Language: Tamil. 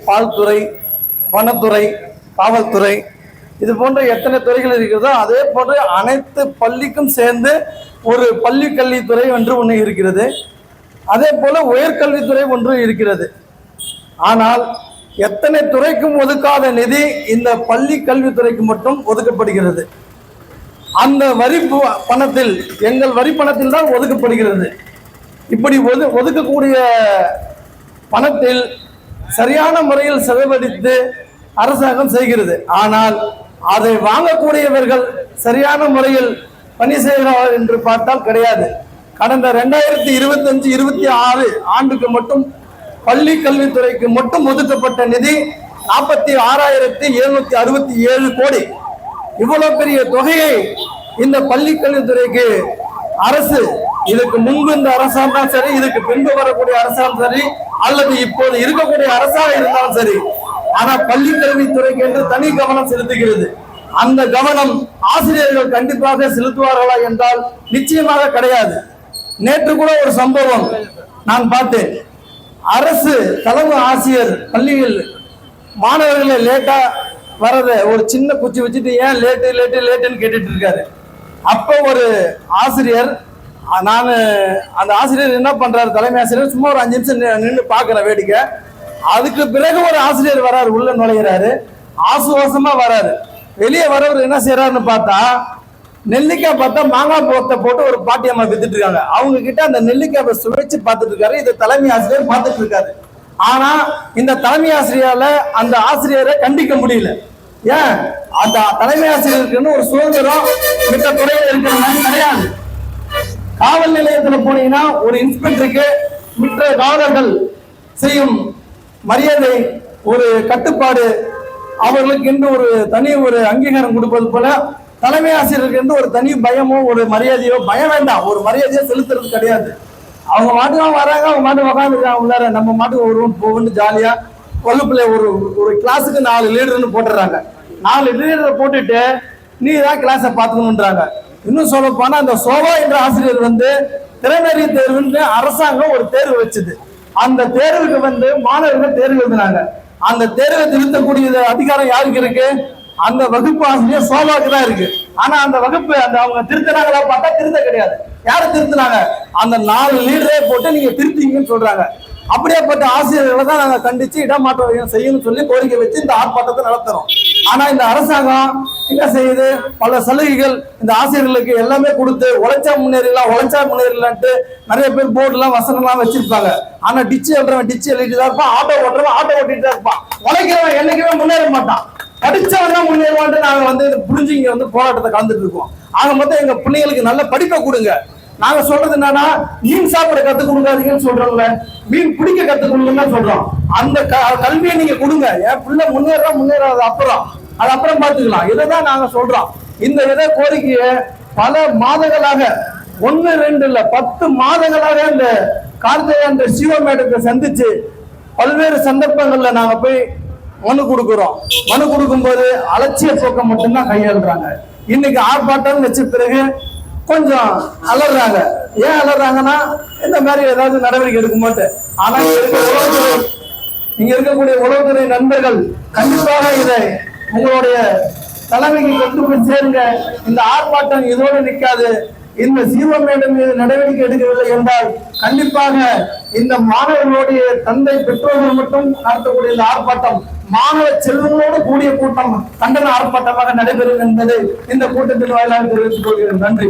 பால்துறை, வனத்துறை, காவல்துறை இது போன்ற எத்தனை துறைகள் இருக்கிறதோ அதே போன்று அனைத்து பள்ளிக்கும் சேர்ந்து ஒரு பள்ளி கல்வித்துறை ஒன்று இருக்கிறது. அதே போல உயர்கல்வித்துறை ஒன்று இருக்கிறது. ஆனால் எத்தனை துறைக்கும் ஒதுக்காத நிதி இந்த பள்ளி கல்வித்துறைக்கு மட்டும் ஒதுக்கப்படுகிறது. அந்த வரி பணத்தில், எங்கள் வரி பணத்தில் தான் ஒதுக்கப்படுகிறது. இப்படி ஒதுக்கக்கூடிய பணத்தில் சரியான முறையில் செலவழித்து அரசாங்கம் செய்கிறது. ஆனால் அதை வாங்கக்கூடியவர்கள் சரியான முறையில் பணி செய்கிறார்கள் என்று பார்த்தால் கிடையாது. கடந்த 2025-26 ஆண்டுக்கு மட்டும் பள்ளி கல்வித்துறைக்கு மட்டும் ஒதுக்கப்பட்ட நிதி 46,767 கோடி. இவ்வளவு பெரிய தொகையை இந்த பள்ளி கல்வித்துறைக்கு அரசு, இதுக்கு முன்பு இந்த அரசாங்கம் சரி, இதுக்கு பின்பு வரக்கூடிய அரசாங்கம் சரி, அல்லது இப்போது இருக்கக்கூடிய அரசாங்கம் இருந்தாலும் சரி, ஆனா பள்ளி கல்வித்துறைக்கு என்று தனி கவனம் செலுத்துகிறது. அந்த கவனம் ஆசிரியர்கள் கண்டிப்பாக செலுத்துவார்களா என்றால் நிச்சயமாக கிடையாது. நேற்று கூட ஒரு சம்பவம் நான் பார்த்தேன். அரசு தலைமை ஆசிரியர் பள்ளியில் மாணவர்களை லேட்டா வரத ஒரு சின்ன குச்சி வச்சுட்டு ஏன் லேட்டுன்னு கேட்டுட்டு இருக்காரு. அப்போ ஒரு ஆசிரியர், நான் அந்த ஆசிரியர் என்ன பண்றாரு, தலைமை ஆசிரியர் சும்மா ஒரு 5 நிமிஷம் நின்று பாக்குற வேடிக்கை. அதுக்கு பிறகு ஒரு ஆசிரியர் வராரு, உள்ள நுழைகிறாரு, ஆசுவாசமா வராரு. வெளியே வரவர் என்ன செய்யறாருன்னு பார்த்தா, நெல்லிக்காய் பார்த்தா மாங்காய் போத்தை போட்டு ஒரு பாட்டியம்மா வித்துட்டு இருக்காங்க. அவங்க கிட்ட அந்த நெல்லிக்காய் சுவைச்சு பார்த்துட்டு இருக்காரு. இதை தலைமை ஆசிரியர் பார்த்துட்டு இருக்காரு. ஆனா இந்த தலைமை ஆசிரியரால அந்த ஆசிரியரை கண்டிக்க முடியல. ஏன்? அந்த தலைமை ஆசிரியருக்குன்னு ஒரு சுதந்திரம் மித்த துறையில் இருக்கிற மாதிரி கிடையாது. காவல் நிலையத்துல போனீங்கன்னா ஒரு இன்ஸ்பெக்டருக்கு மற்ற காவலர்கள் செய்யும் மரியாதை, ஒரு கட்டுப்பாடு, அவர்களுக்கு என்று ஒரு தனி ஒரு அங்கீகாரம் கொடுப்பது போல தலைமை ஆசிரியருக்கு என்று ஒரு தனி பயமோ ஒரு மரியாதையோ, பயம் வேண்டாம், ஒரு மரியாதையோ செலுத்துறது கிடையாது. அவங்க மாட்டுக்கு வராங்க, அவங்க மாட்டுக்கு உட்காந்துருக்காங்க உள்ளார, நம்ம மாட்டுக்கு வருவோம் போகணும்னு ஜாலியா வகுப்புல ஒரு கிளாஸுக்கு 4 லீடர்னு போட்டுறாங்க. 4 லீடரை போட்டுட்டு நீ தான் கிளாஸை பார்த்துக்கணுன்றாங்க. இன்னும் சொல்ல போனா அந்த சோபா என்ற ஆசிரியர் திறனறி தேர்வுன்னு அரசாங்கம் ஒரு தேர்வு வச்சுது. அந்த தேர்வுக்கு மாணவர்கள் தேர்வு எழுதினாங்க. அந்த தேர்வை திருத்தக்கூடிய அதிகாரம் யாருக்கு இருக்கு? அந்த வகுப்பு ஆசிரியர் சோபாவுக்கு தான் இருக்கு. ஆனா அந்த வகுப்பு அவங்க திருத்தினாங்களா பார்த்தா திருத்த கிடையாது. யாரு திருத்தினாங்க? அந்த 4 லீடரே போட்டு நீங்க திருத்தீங்கன்னு சொல்றாங்க. அப்படியேப்பட்ட ஆசிரியர்களை தான் நாங்க கண்டிச்சு இடமாற்றம் செய்யணும்னு சொல்லி கோரிக்கை வச்சு இந்த ஆர்ப்பாட்டத்தை நடத்துறோம். ஆனா இந்த அரசாங்கம் என்ன செய்யுது? பல சலுகைகள் இந்த ஆசிரியர்களுக்கு எல்லாமே கொடுத்து உழைச்சா முன்னேறலான்ட்டு நிறைய பேர் போர்டு எல்லாம் வசனம் எல்லாம் வச்சிருப்பாங்க. ஆனா டிச்சு எழுறவன் டிச்சு எழுதிட்டு தான் இருப்பான், ஆட்டோ ஓட்டுறவன் ஆட்டோ ஓட்டிட்டு தான் இருப்பான். உழைக்கிறவன் என்னைக்குமே முன்னேற மாட்டான். படிச்சவன் தான் முன்னேறுவான்ட்டு நாங்க புரிஞ்சு இங்க போராட்டத்தை கலந்துட்டு இருக்கோம். ஆக மொத்தம் எங்க பிள்ளைங்களுக்கு நல்ல படிப்பை கொடுங்க. நாங்க சொல்றது என்னன்னா, மீன் சாப்பிட கத்துக் கொடுக்காதீங்கன்னு சொல்றோம்ல, மீன் பிடிக்க கத்துக் கொடுங்கன்னு சொல்றோம். அந்த கல்வியை நீங்க கொடுங்க. என் பிள்ளை முன்னேறாது அப்புறம் பாத்துக்கலாம். இதைதான் நாங்க சொல்றோம். இந்த கோரிக்கையை பல மாதங்களாக, 1 2 இல்ல 10 மாதங்களாக இந்த கார்த்திகை அந்த சிவ மேடத்தை சந்திச்சு பல்வேறு சந்தர்ப்பங்கள்ல நாங்க போய் மனு கொடுக்கிறோம். மனு கொடுக்கும் போது அலட்சிய போக்கம் மட்டும்தான் கையாளுறாங்க. இன்னைக்கு ஆர்ப்பாட்டம் வச்ச பிறகு கொஞ்சம் அலறாங்க. ஏன் அலறாங்கன்னா, இந்த மாதிரி ஏதாவது நடவடிக்கை எடுக்க மாட்டேன். ஆனா இங்க இருக்கக்கூடிய உளவுத்துறை நண்பர்கள் கண்டிப்பாக இதை உங்களுடைய தலைமைக்கு கொண்டு போய் சேருங்க. இந்த ஆர்ப்பாட்டம் இதோடு நிற்காது. இந்த சிவம் மேடம் மீது நடவடிக்கை எடுக்கவில்லை என்றால் கண்டிப்பாக இந்த மாணவர்களுடைய தந்தை பெற்றோர்கள் மட்டும் நடத்தக்கூடிய இந்த ஆர்ப்பாட்டம் மாணவ செல்வங்களோடு கூடிய கூட்டம் கண்டன ஆர்ப்பாட்டமாக நடைபெறும் என்பதை இந்த கூட்டத்தின் வாயிலாக தெரிவித்துக் கொள்கிறேன். நன்றி.